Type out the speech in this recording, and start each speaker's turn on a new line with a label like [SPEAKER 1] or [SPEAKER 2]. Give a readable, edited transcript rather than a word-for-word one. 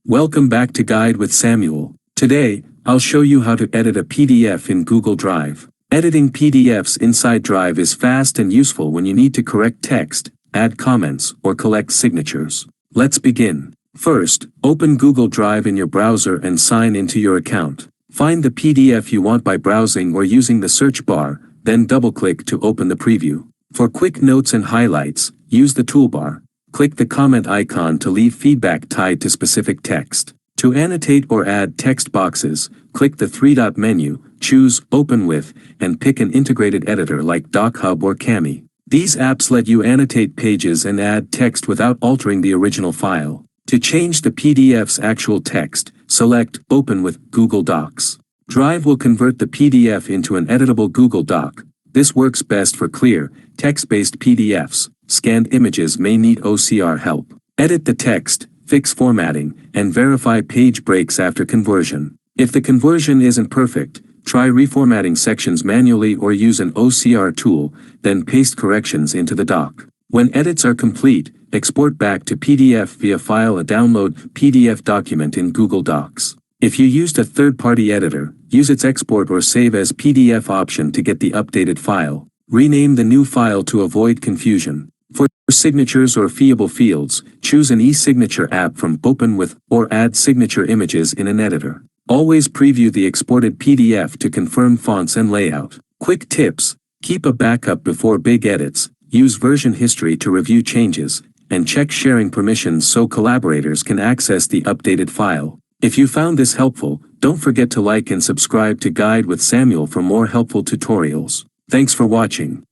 [SPEAKER 1] Welcome back to Guide with Samuel. Today, I'll show you how to edit a PDF in Google Drive. Editing PDFs inside Drive is fast and useful when you need to correct text, add comments, or collect signatures. Let's begin. First, open Google Drive in your browser and sign into your account. Find the PDF you want by browsing or using the search bar, then double-click to open the preview. For quick notes and highlights, use the toolbar. Click the comment icon to leave feedback tied to specific text. To annotate or add text boxes, click the three-dot menu, choose Open With, and pick an integrated editor like DocHub or Kami. These apps let you annotate pages and add text without altering the original file. To change the PDF's actual text, select Open with Google Docs. Drive will convert the PDF into an editable Google Doc. This works best for clear, text-based PDFs. Scanned images may need OCR help. Edit the text, fix formatting, and verify page breaks after conversion. If the conversion isn't perfect, try reformatting sections manually or use an OCR tool, then paste corrections into the doc. When edits are complete, export back to PDF via file a download PDF document in Google Docs. If you used a third-party editor, use its export or save as PDF option to get the updated file. Rename the new file to avoid confusion. For signatures or fiable fields, choose an e-signature app from Open With or add signature images in an editor. Always preview the exported PDF to confirm fonts and layout. Quick tips: keep a backup before big edits, use version history to review changes, and check sharing permissions so collaborators can access the updated file. If you found this helpful, don't forget to like and subscribe to Guide with Samuel for more helpful tutorials. Thanks for watching.